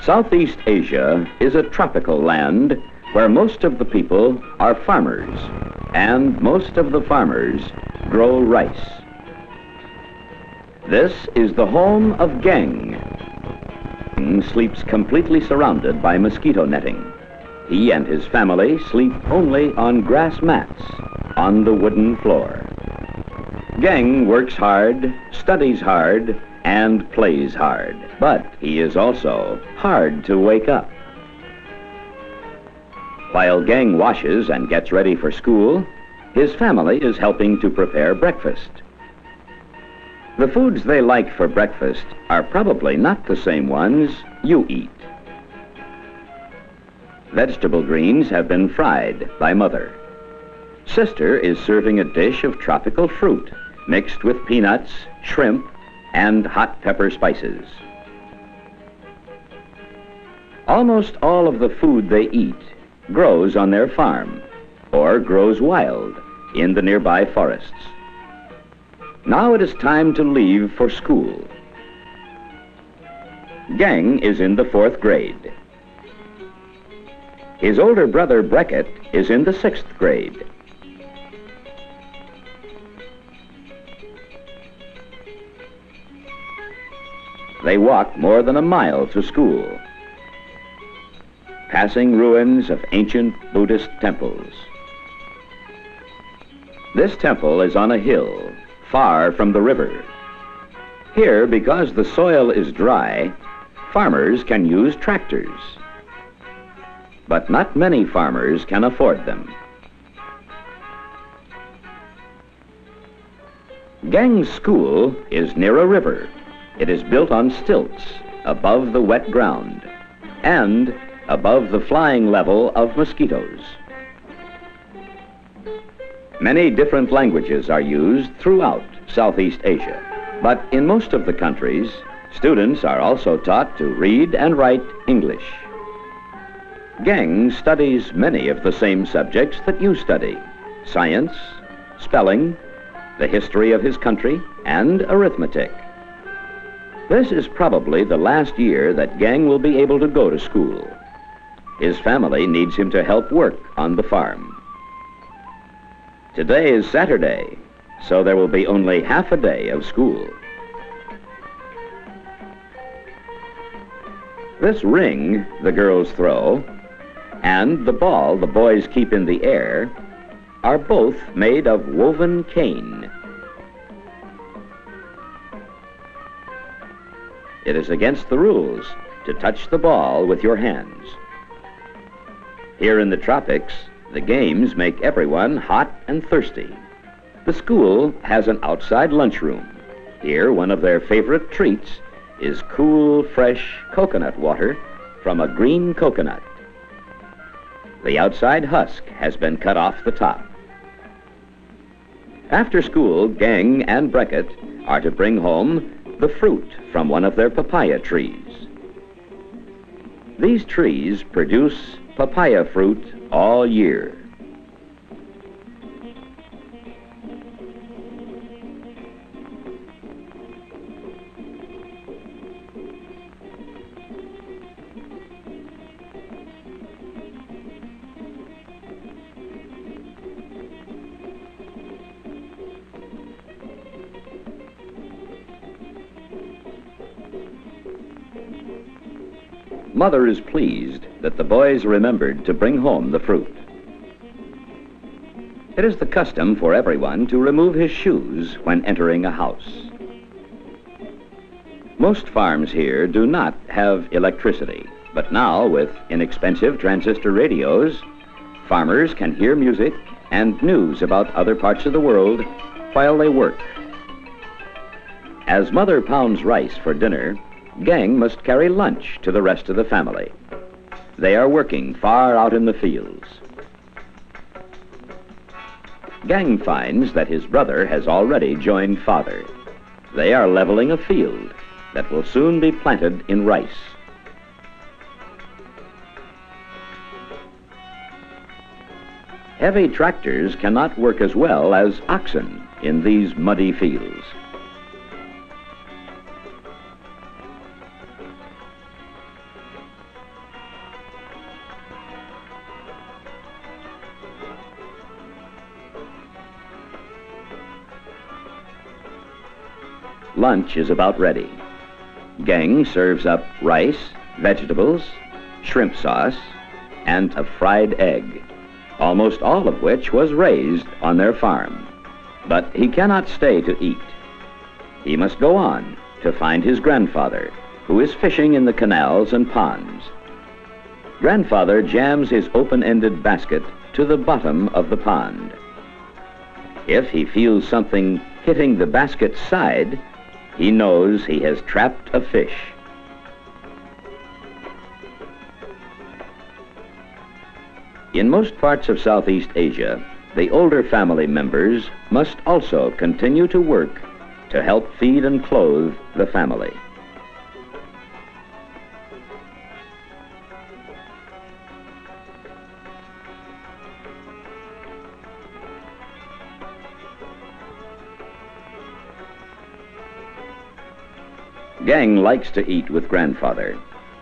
Southeast Asia is a tropical land where most of the people are farmers, and most of the farmers grow rice. This is the home of Gang. Gang sleeps completely surrounded by mosquito netting. He and his family sleep only on grass mats on the wooden floor. Gang works hard, studies hard, and plays hard, but he is also hard to wake up. While Gang washes and gets ready for school, his family is helping to prepare breakfast. The foods they like for breakfast are probably not the same ones you eat. Vegetable greens have been fried by Mother. Sister is serving a dish of tropical fruit mixed with peanuts, shrimp, and hot pepper spices. Almost all of the food they eat grows on their farm or grows wild in the nearby forests. Now it is time to leave for school. Gang is in the 4th grade. His older brother Beckett is in the 6th grade. They walk more than a mile to school, passing ruins of ancient Buddhist temples. This temple is on a hill, far from the river. Here, because the soil is dry, farmers can use tractors. But not many farmers can afford them. Gang's school is near a river. It is built on stilts above the wet ground and above the flying level of mosquitoes. Many different languages are used throughout Southeast Asia, but in most of the countries, students are also taught to read and write English. Gang studies many of the same subjects that you study: science, spelling, the history of his country, and arithmetic. This is probably the last year that Gang will be able to go to school. His family needs him to help work on the farm. Today is Saturday, so there will be only half a day of school. This ring the girls throw and the ball the boys keep in the air are both made of woven cane. It is against the rules to touch the ball with your hands. Here in the tropics, the games make everyone hot and thirsty. The school has an outside lunchroom. Here, one of their favorite treats is cool, fresh coconut water from a green coconut. The outside husk has been cut off the top. After school, Gang and Beckett are to bring home the fruit from one of their papaya trees. These trees produce papaya fruit all year. Mother is pleased that the boys remembered to bring home the fruit. It is the custom for everyone to remove his shoes when entering a house. Most farms here do not have electricity, but now with inexpensive transistor radios, farmers can hear music and news about other parts of the world while they work. As Mother pounds rice for dinner, Gang must carry lunch to the rest of the family. They are working far out in the fields. Gang finds that his brother has already joined Father. They are leveling a field that will soon be planted in rice. Heavy tractors cannot work as well as oxen in these muddy fields. lunch is about ready. Gang serves up rice, vegetables, shrimp sauce, and a fried egg, almost all of which was raised on their farm. But he cannot stay to eat. He must go on to find his grandfather, who is fishing in the canals and ponds. Grandfather jams his open-ended basket to the bottom of the pond. If he feels something hitting the basket's side, he knows he has trapped a fish. In most parts of Southeast Asia, the older family members must also continue to work to help feed and clothe the family. Gang likes to eat with grandfather.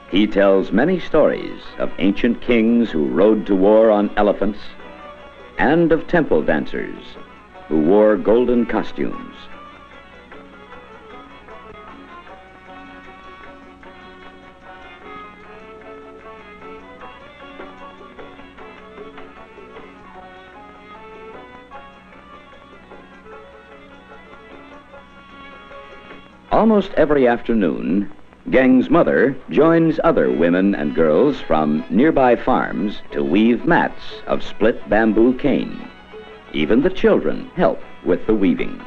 He tells many stories of ancient kings who rode to war on elephants and of temple dancers who wore golden costumes. Almost every afternoon, Gang's mother joins other women and girls from nearby farms to weave mats of split bamboo cane. Even the children help with the weaving.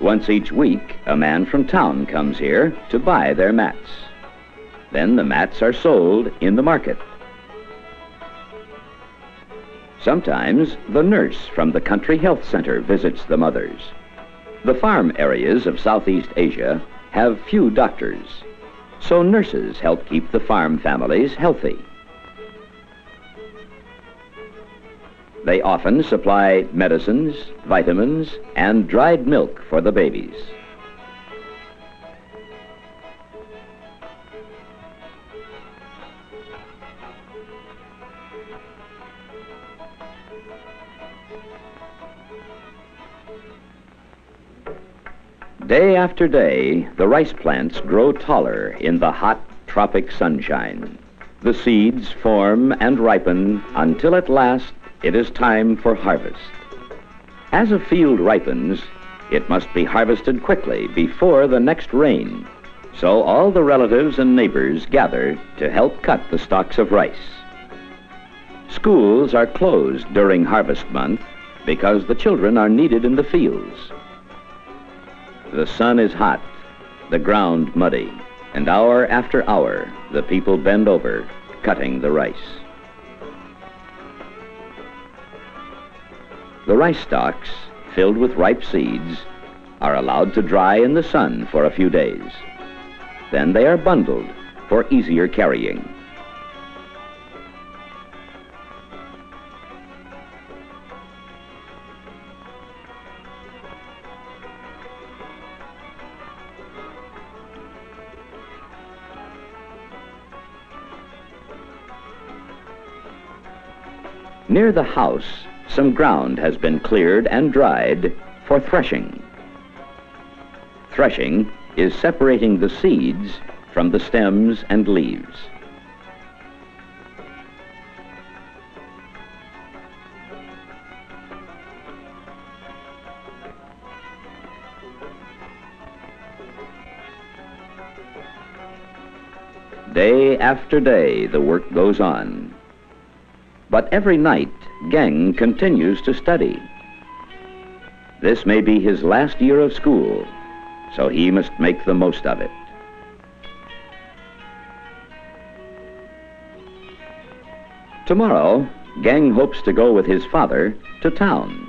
Once each week, a man from town comes here to buy their mats. Then the mats are sold in the market. Sometimes the nurse from the country health center visits the mothers. The farm areas of Southeast Asia have few doctors, so nurses help keep the farm families healthy. They often supply medicines, vitamins, and dried milk for the babies. Day after day, the rice plants grow taller in the hot tropic sunshine. The seeds form and ripen until at last it is time for harvest. As a field ripens, it must be harvested quickly before the next rain. So all the relatives and neighbors gather to help cut the stalks of rice. Schools are closed during harvest month because the children are needed in the fields. The sun is hot, the ground muddy, and hour after hour, the people bend over, cutting the rice. The rice stalks, filled with ripe seeds, are allowed to dry in the sun for a few days. Then they are bundled for easier carrying. Near the house, some ground has been cleared and dried for threshing. Threshing is separating the seeds from the stems and leaves. Day after day, the work goes on. But every night, Gang continues to study. This may be his last year of school, so he must make the most of it. Tomorrow, Gang hopes to go with his father to town.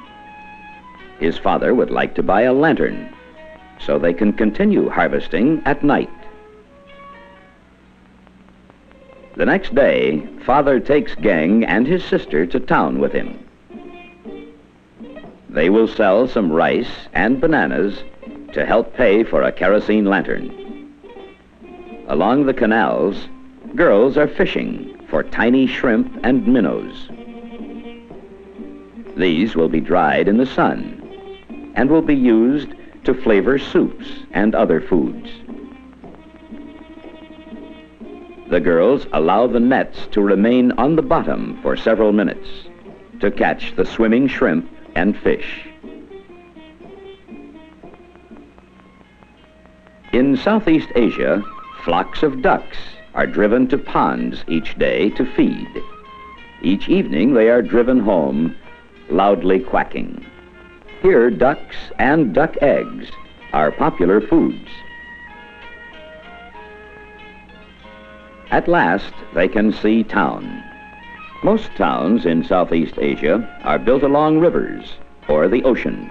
His father would like to buy a lantern so they can continue harvesting at night. The next day, Father takes Gang and his sister to town with him. They will sell some rice and bananas to help pay for a kerosene lantern. Along the canals, girls are fishing for tiny shrimp and minnows. These will be dried in the sun and will be used to flavor soups and other foods. The girls allow the nets to remain on the bottom for several minutes to catch the swimming shrimp and fish. In Southeast Asia, flocks of ducks are driven to ponds each day to feed. Each evening they are driven home, loudly quacking. Here, ducks and duck eggs are popular foods. At last, they can see town. Most towns in Southeast Asia are built along rivers or the ocean.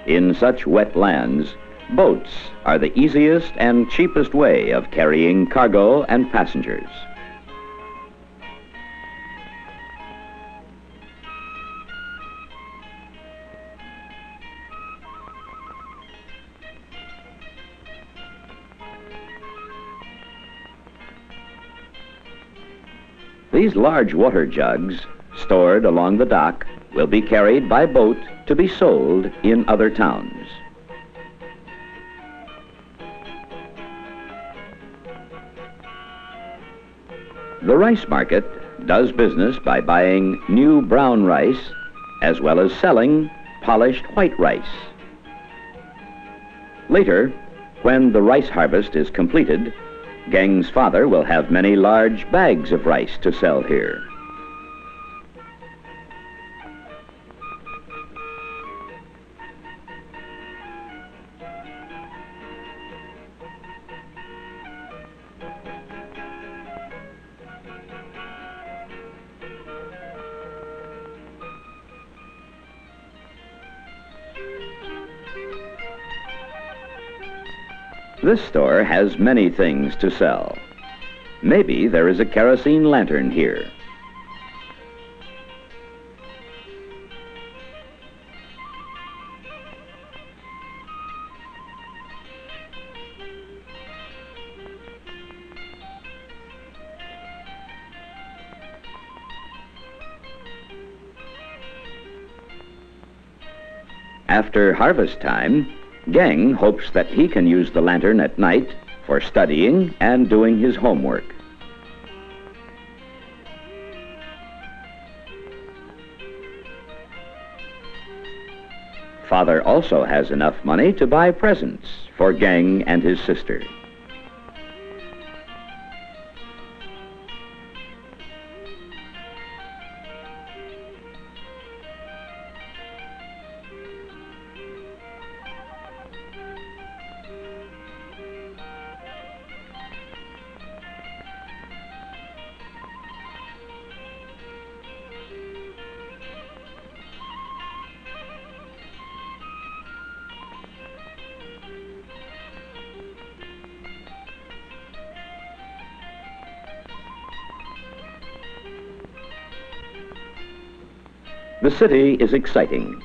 In such wet lands, boats are the easiest and cheapest way of carrying cargo and passengers. These large water jugs, stored along the dock, will be carried by boat to be sold in other towns. The rice market does business by buying new brown rice as well as selling polished white rice. Later, when the rice harvest is completed, Geng's father will have many large bags of rice to sell here. This store has many things to sell. Maybe there is a kerosene lantern here. After harvest time, Geng hopes that he can use the lantern at night for studying and doing his homework. Father also has enough money to buy presents for Geng and his sister. The city is exciting,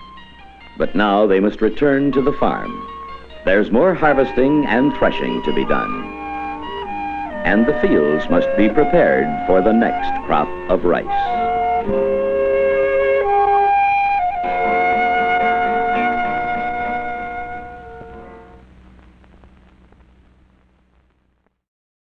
but now they must return to the farm. There's more harvesting and threshing to be done, and the fields must be prepared for the next crop of rice.